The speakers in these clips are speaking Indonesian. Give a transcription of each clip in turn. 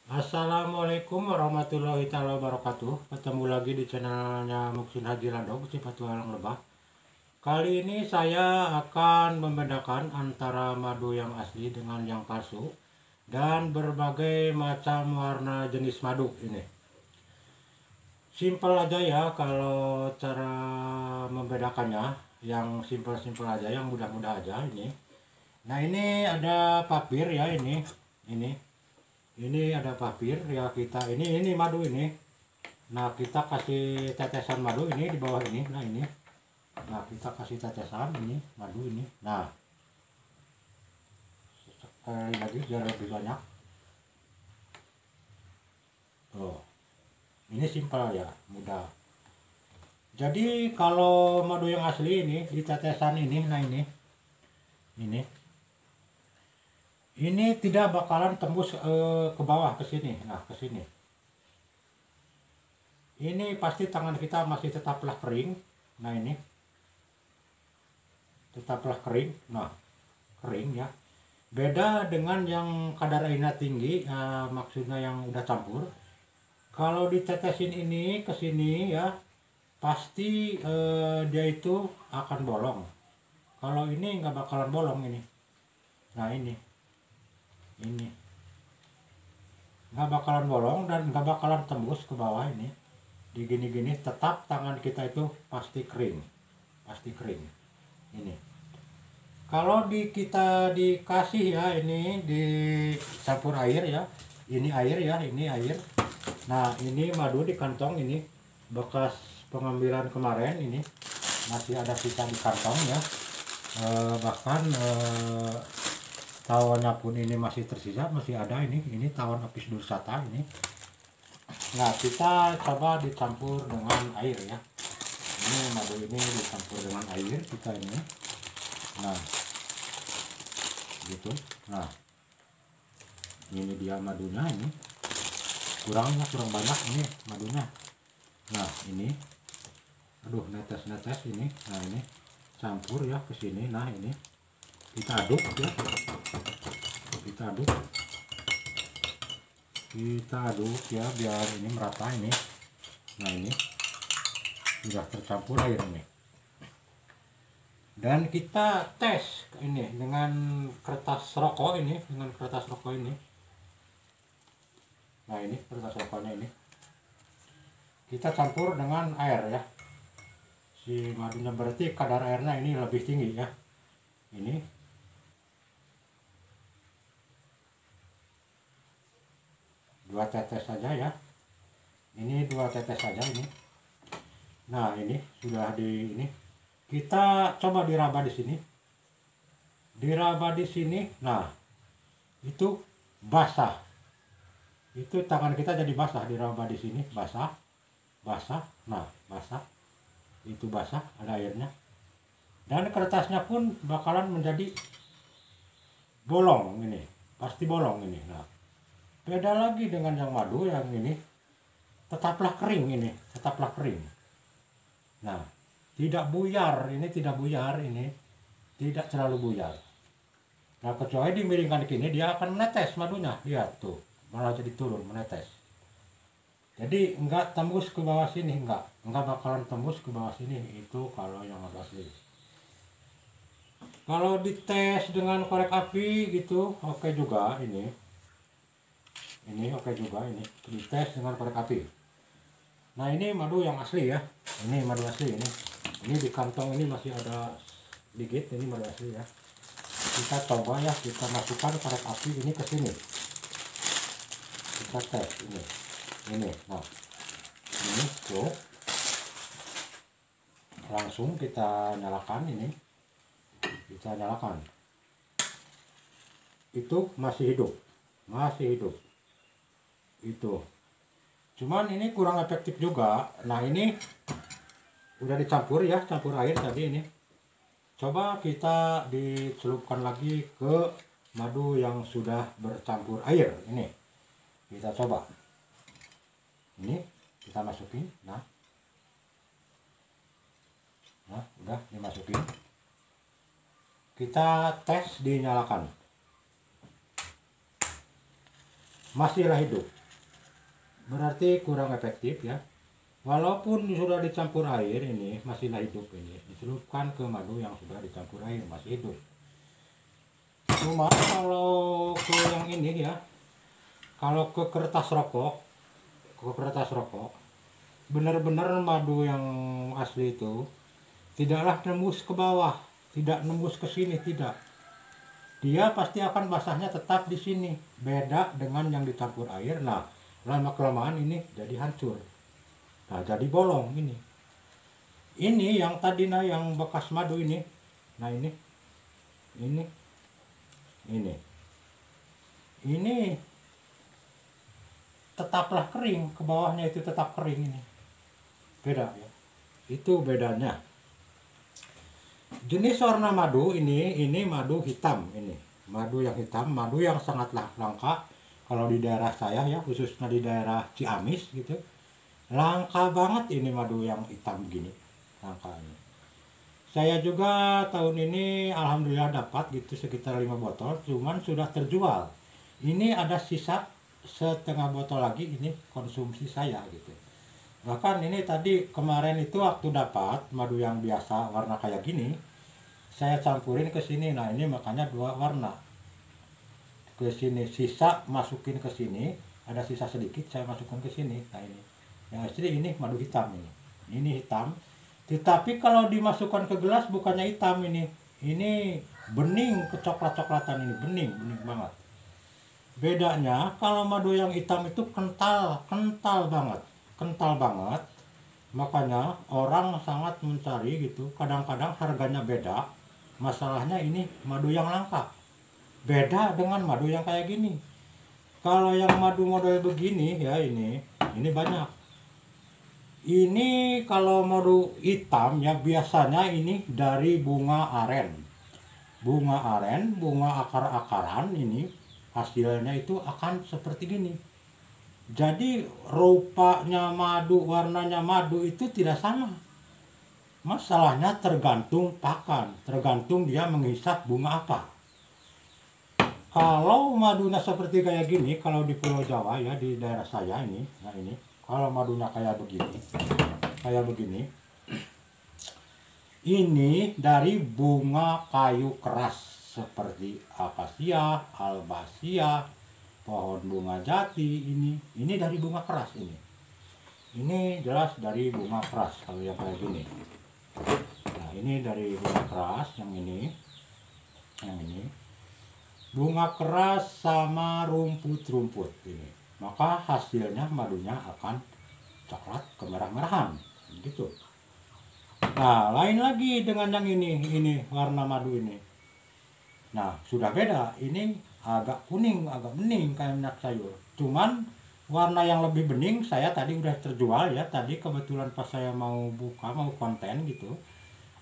Assalamualaikum warahmatullahi taala wabarakatuh. Ketemu lagi di channelnya Muksin Haji Lando, Petualang Lebah. Kali ini saya akan membedakan antara madu yang asli dengan yang palsu dan berbagai macam warna jenis madu ini. Simpel aja ya kalau cara membedakannya, yang simpel-simpel aja, yang mudah-mudah aja ini. Nah, ini ada papir ya ini. Ini. Ini ada papir ya, kita ini madu ini. Nah, kita kasih tetesan madu ini di bawah ini. Nah, ini. Nah, kita kasih tetesan ini madu ini. Nah, sekali lagi biar lebih banyak. Tuh. Ini simpel ya, mudah. Jadi kalau madu yang asli ini di tetesan ini, nah ini. Ini. Ini tidak bakalan tembus ke bawah ke sini. Nah, ke sini. Ini pasti tangan kita masih tetaplah kering. Nah, ini tetaplah kering. Nah, kering ya. Beda dengan yang kadar airnya tinggi, maksudnya yang udah campur. Kalau ditetesin ini ke sini ya, pasti dia itu akan bolong. Kalau ini nggak bakalan bolong ini. Nah, ini nggak bakalan bolong dan nggak bakalan tembus ke bawah ini. Di gini-gini tetap tangan kita itu pasti kering, pasti kering. Ini. Kalau kita dikasih ya, ini dicampur air ya, ini air ya, ini air. Nah, ini madu di kantong ini, bekas pengambilan kemarin ini masih ada sisa di kantong ya. Bahkan tawonnya pun ini masih tersisa, masih ada ini tawon apis dorsata ini. Nah, kita coba dicampur dengan air ya. Ini madu ini dicampur dengan air kita ini. Nah, gitu. Nah, ini dia madunya ini. Kurang banyak ini madunya. Nah, ini. Aduh, netes-netes ini. Nah, ini campur ya ke sini. Nah, ini kita aduk ya. Kita aduk. Kita aduk ya biar ini merata ini. Nah, ini sudah tercampur air ini. Dan kita tes ini dengan kertas rokok ini, dengan kertas rokok ini. Nah, ini kertas rokoknya ini. Kita campur dengan air ya. Si madunya berarti kadar airnya ini lebih tinggi ya. Ini. Dua tetes saja ya. Ini 2 tetes saja ini. Nah, ini sudah di ini. Kita coba diraba di sini. Diraba di sini. Nah, itu basah. Itu tangan kita jadi basah, diraba di sini basah. Basah. Nah, basah. Itu basah, ada airnya. Dan kertasnya pun bakalan menjadi bolong ini. Pasti bolong ini. Nah, beda lagi dengan yang madu yang ini. Tetaplah kering ini, tetaplah kering. Nah, tidak buyar, ini tidak buyar ini. Tidak terlalu buyar. Nah, kecuali dimiringkan ke ini, dia akan menetes madunya. Lihat tuh, malah jadi turun, menetes. Jadi enggak tembus ke bawah sini, enggak bakalan tembus ke bawah sini. Itu kalau yang asli. Kalau dites dengan korek api gitu, oke juga ini. Ini oke juga ini, dites dengan korek api. Nah, ini madu yang asli ya. Ini madu asli ini. Ini di kantong ini masih ada sedikit, ini madu asli ya. Kita coba ya, kita masukkan korek api ini ke sini. Kita tes ini. Ini. Nah, ini tuh. Langsung kita nyalakan ini. Kita nyalakan. Itu masih hidup. Masih hidup. Itu. Cuman ini kurang efektif juga. Nah, ini udah dicampur ya, campur air tadi ini. Coba kita dicelupkan lagi ke madu yang sudah bercampur air ini. Kita coba. Ini kita masukin. Nah, udah dimasukin. Kita tes, dinyalakan. masihlah hidup. Berarti kurang efektif ya. Walaupun sudah dicampur air, ini masihlah hidup, ini dicelupkan ke madu yang sudah dicampur air masih hidup. Cuma kalau ke yang ini ya, kalau ke kertas rokok, benar-benar madu yang asli itu tidaklah nembus ke bawah, tidak nembus ke sini, tidak. Dia pasti akan basahnya tetap di sini. Beda dengan yang dicampur air. Nah, lama kelamaan ini jadi hancur. Nah, jadi bolong ini. Ini yang tadi yang bekas madu ini. Nah, ini. Ini tetaplah kering, ke bawahnya itu tetap kering ini. Beda ya. Itu bedanya. Jenis warna madu ini madu hitam ini. Madu yang hitam, madu yang sangat langka kalau di daerah saya ya, khususnya di daerah Ciamis gitu. Langka banget ini madu yang hitam gini. Langka ini. Saya juga tahun ini alhamdulillah dapat gitu sekitar 5 botol, cuman sudah terjual. Ini ada sisa setengah botol lagi, ini konsumsi saya gitu. Bahkan ini tadi kemarin itu waktu dapat madu yang biasa warna kayak gini, saya campurin ke sini. Nah, ini makanya 2 warna. Ke sini sisa masukin ke sini, ada sisa sedikit saya masukkan ke sini. Nah, ini. Yang asli ini madu hitam ini. Ini hitam. Tetapi kalau dimasukkan ke gelas bukannya hitam ini. Ini bening kecoklat-coklatan ini, bening banget. Bedanya kalau madu yang hitam itu kental banget. Makanya orang sangat mencari gitu. Kadang-kadang harganya beda. Masalahnya ini madu yang langka. Beda dengan madu yang kayak gini. Kalau yang madu model begini ya, ini banyak. Ini kalau madu hitam ya biasanya ini dari bunga aren. Bunga akar-akaran ini hasilnya itu akan seperti gini. Jadi rupanya madu, warnanya madu itu tidak sama. Masalahnya tergantung pakan, tergantung dia menghisap bunga apa. Kalau madunya seperti kayak gini, kalau di Pulau Jawa ya, di daerah saya ini, nah ini, kalau madunya kayak begini, ini dari bunga kayu keras seperti akasia, albasia, pohon bunga jati ini dari bunga keras ini. Ini jelas dari bunga keras kalau yang kayak gini. Nah, ini dari bunga keras, yang ini. Bunga keras sama rumput-rumput ini. Maka hasilnya madunya akan coklat kemerah-merahan gitu. Nah, lain lagi dengan yang ini warna madu ini. Nah, sudah beda. Ini agak kuning, agak bening kayak minyak sayur. Cuman warna yang lebih bening saya tadi udah terjual ya. Tadi kebetulan pas saya mau konten gitu.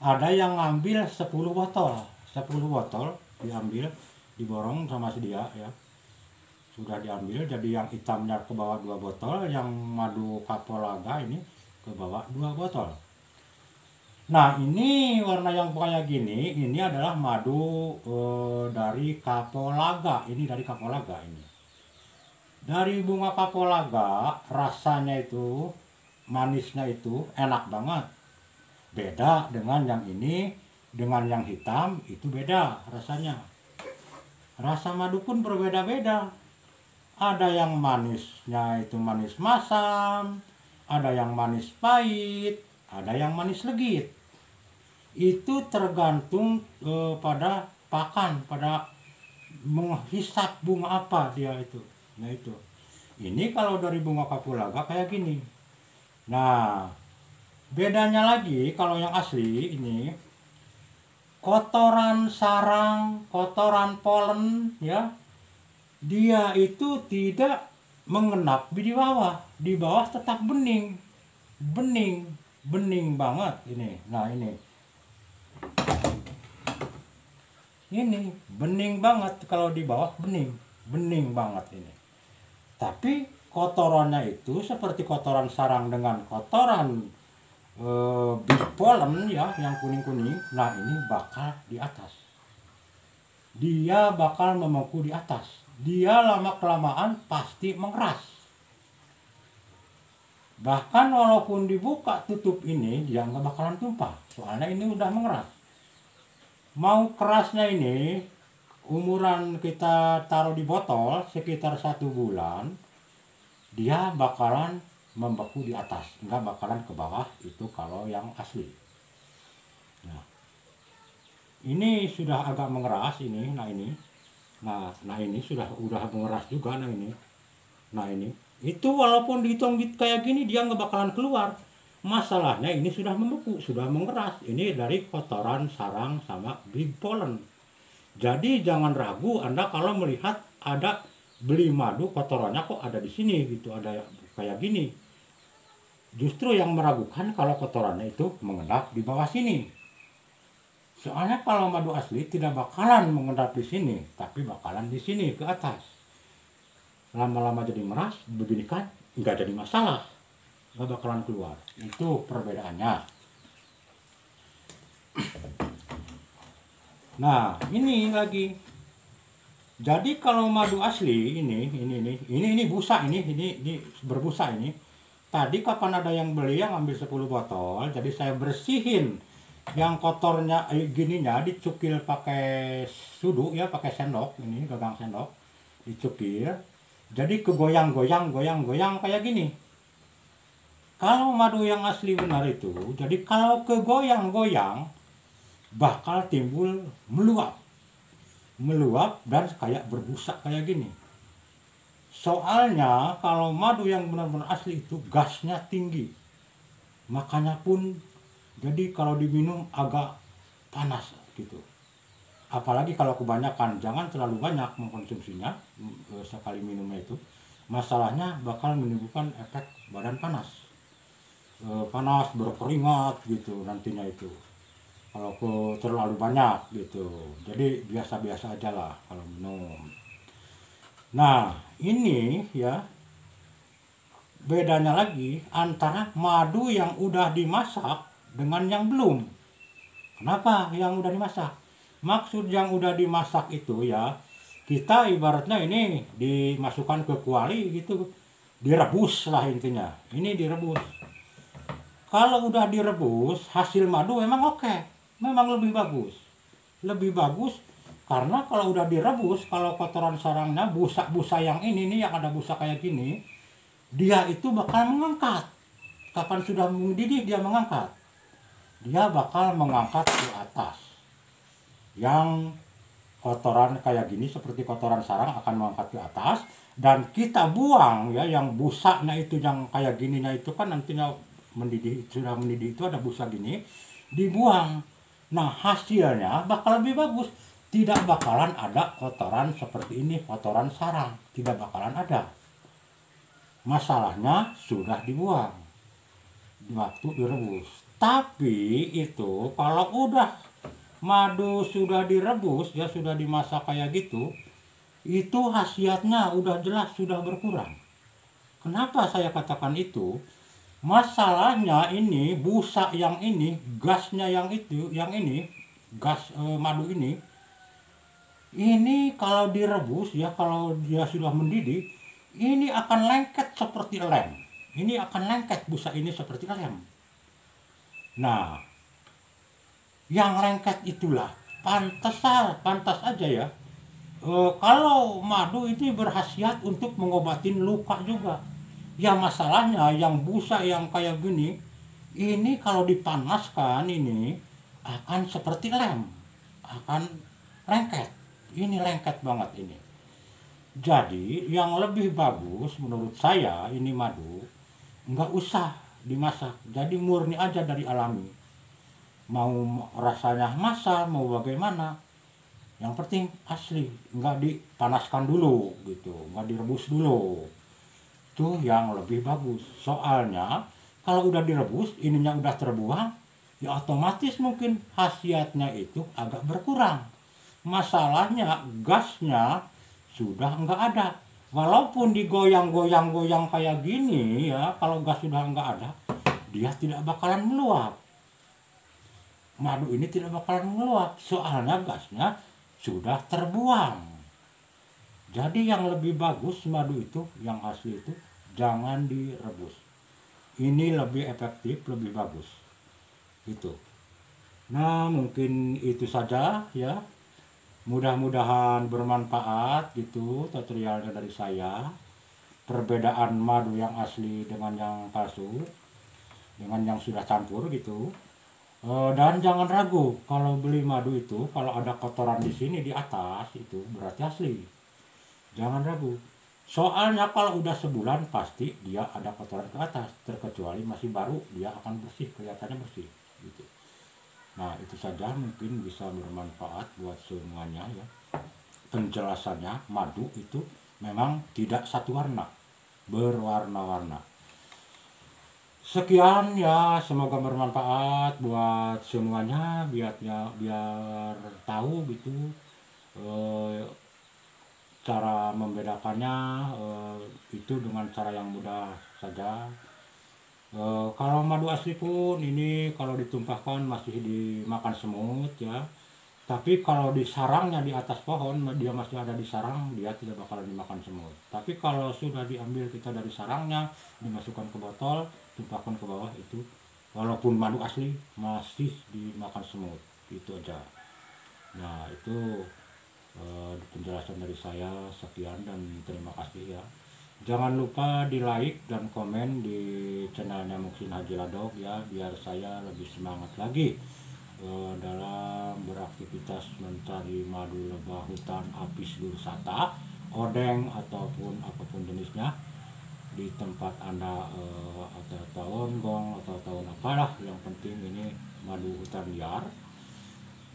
Ada yang ngambil 10 botol. 10 botol diambil, diborong sama si dia ya. Sudah diambil, jadi yang hitamnya ke bawah 2 botol, yang madu kapolaga ini ke bawah 2 botol. Nah, ini warna yang kayak gini, ini adalah madu dari kapolaga. Ini dari kapolaga ini. Dari bunga kapolaga, rasanya itu, manisnya itu enak banget. Beda dengan yang ini, dengan yang hitam, itu beda rasanya. Rasa madu pun berbeda-beda. Ada yang manisnya itu manis masam, ada yang manis pahit, ada yang manis legit. Itu tergantung pada pakan, pada menghisap bunga apa dia itu. Nah itu. Ini kalau dari bunga kapulaga kayak gini. Nah, bedanya lagi kalau yang asli ini kotoran sarang, kotoran polen ya. Dia itu tidak mengenap di bawah. Di bawah tetap bening. Bening banget ini. Nah, ini bening banget. Kalau di bawah bening banget ini. Tapi kotorannya itu seperti kotoran sarang dengan kotoran big pollen ya, yang kuning-kuning. Nah, ini bakal di atas. Dia bakal memangku di atas. dia lama-kelamaan pasti mengeras. Bahkan walaupun dibuka tutup ini, dia nggak bakalan tumpah. Soalnya ini udah mengeras. Mau kerasnya ini, umuran kita taruh di botol sekitar 1 bulan, dia bakalan membeku di atas, nggak bakalan ke bawah. Itu kalau yang asli. Nah, ini sudah agak mengeras ini, nah ini. Nah ini udah mengeras juga, nah ini. Nah ini. Itu walaupun dihitung kayak gini dia nggak bakalan keluar. Masalahnya ini sudah membeku, sudah mengeras. Ini dari kotoran sarang sama big pollen. Jadi jangan ragu Anda kalau melihat ada beli madu kotorannya kok ada di sini gitu, ada kayak gini. Justru yang meragukan kalau kotorannya itu mengendap di bawah sini. Soalnya kalau madu asli tidak bakalan mengendap di sini, tapi bakalan di sini ke atas. Lama-lama jadi meras, begini kan, nggak jadi masalah, nggak bakalan keluar. Itu perbedaannya. Nah, ini lagi. Jadi kalau madu asli ini busa ini berbusa ini. Tadi kapan ada yang beli yang ambil 10 botol, jadi saya bersihin yang kotornya gininya dicukil pakai sudu ya, pakai sendok ini, gagang sendok, dicukil. Jadi kegoyang-goyang kayak gini. Kalau madu yang asli benar itu, jadi kalau kegoyang-goyang bakal timbul meluap dan kayak berbusa kayak gini. Soalnya kalau madu yang benar-benar asli itu gasnya tinggi. Makanya pun jadi kalau diminum agak panas gitu. Apalagi kalau kebanyakan, jangan terlalu banyak mengkonsumsinya sekali minumnya itu. Masalahnya bakal menimbulkan efek badan panas. Panas, berkeringat gitu nantinya itu. Kalau terlalu banyak gitu. Jadi biasa-biasa aja lah kalau minum. Nah, ini ya bedanya lagi antara madu yang udah dimasak dengan yang belum. Kenapa yang udah dimasak? Maksud yang udah dimasak itu ya, kita ibaratnya ini dimasukkan ke kuali gitu, direbus lah intinya. Ini direbus. Kalau udah direbus, hasil madu memang oke, memang lebih bagus. Lebih bagus karena kalau udah direbus, kalau kotoran sarangnya, busa-busa yang ini nih, yang ada busa kayak gini, dia itu bakal mengangkat. Kapan sudah mendidih dia mengangkat. Dia bakal mengangkat ke atas. Yang kotoran kayak gini seperti kotoran sarang akan mengangkat ke atas, dan kita buang ya yang busanya itu, yang kayak gininya itu kan nantinya mendidih, sudah mendidih itu ada busa gini, dibuang. Nah hasilnya bakal lebih bagus, tidak bakalan ada kotoran seperti ini, kotoran sarang tidak bakalan ada. Masalahnya sudah dibuang waktu direbus. Tapi itu kalau udah madu sudah direbus ya, sudah dimasak kayak gitu, itu khasiatnya udah jelas sudah berkurang. Kenapa saya katakan itu? Masalahnya ini busa yang ini, gasnya yang itu, yang ini gas madu ini kalau direbus ya, kalau dia sudah mendidih, ini akan lengket seperti lem. Ini akan lengket busa ini seperti lem. Nah, yang lengket itulah pantas aja ya. Kalau madu itu berkhasiat untuk mengobatin luka juga. Ya masalahnya yang busa yang kayak gini, ini kalau dipanaskan ini akan seperti lem, akan lengket. Ini lengket banget ini. Jadi yang lebih bagus menurut saya ini madu nggak usah dimasak. Jadi murni aja dari alami. Mau rasanya masak, mau bagaimana, yang penting asli, nggak dipanaskan dulu gitu, nggak direbus dulu. Itu yang lebih bagus. Soalnya kalau udah direbus, ininya udah terbuang, ya otomatis mungkin khasiatnya itu agak berkurang. Masalahnya gasnya sudah nggak ada. Walaupun digoyang-goyang kayak gini ya, kalau gas sudah nggak ada, dia tidak bakalan meluap. Madu ini tidak bakalan meluap, soalnya gasnya sudah terbuang. Jadi yang lebih bagus madu itu, yang asli itu jangan direbus. Ini lebih efektif, lebih bagus. Itu. Nah, mungkin itu saja ya. Mudah-mudahan bermanfaat gitu tutorialnya dari saya. Perbedaan madu yang asli dengan yang palsu, dengan yang sudah campur gitu. Dan jangan ragu kalau beli madu itu, kalau ada kotoran di sini di atas itu berarti asli. Jangan ragu. Soalnya kalau udah sebulan pasti dia ada kotoran ke atas, terkecuali masih baru dia akan bersih, kelihatannya bersih gitu. Nah, itu saja mungkin bisa bermanfaat buat semuanya ya. Penjelasannya madu itu memang tidak satu warna, berwarna-warna. Sekian ya, semoga bermanfaat buat semuanya biar tahu gitu eh, cara membedakannya itu dengan cara yang mudah saja. Kalau madu asli pun ini kalau ditumpahkan masih dimakan semut ya. Tapi kalau di sarangnya di atas pohon, dia masih ada di sarang, dia tidak bakalan dimakan semut. Tapi kalau sudah diambil kita dari sarangnya, dimasukkan ke botol, tumpahkan ke bawah itu, walaupun madu asli masih dimakan semut. Itu aja. Nah, itu penjelasan dari saya. Sekian dan terima kasih ya. Jangan lupa di like dan komen di channelnya Muksin Haji Ladog ya, biar saya lebih semangat lagi dalam beraktivitas mencari madu lebah hutan apis dorsata, odeng ataupun apapun jenisnya di tempat Anda, atau tahun gong atau tahun apalah, yang penting ini madu hutan liar.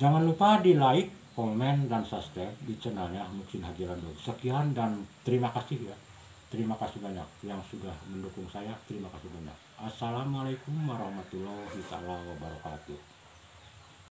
Jangan lupa di like, komen, dan subscribe di channelnya Muksin Haji Ladog. Sekian dan terima kasih ya. Terima kasih banyak yang sudah mendukung saya. Terima kasih banyak. Assalamualaikum warahmatullahi wabarakatuh.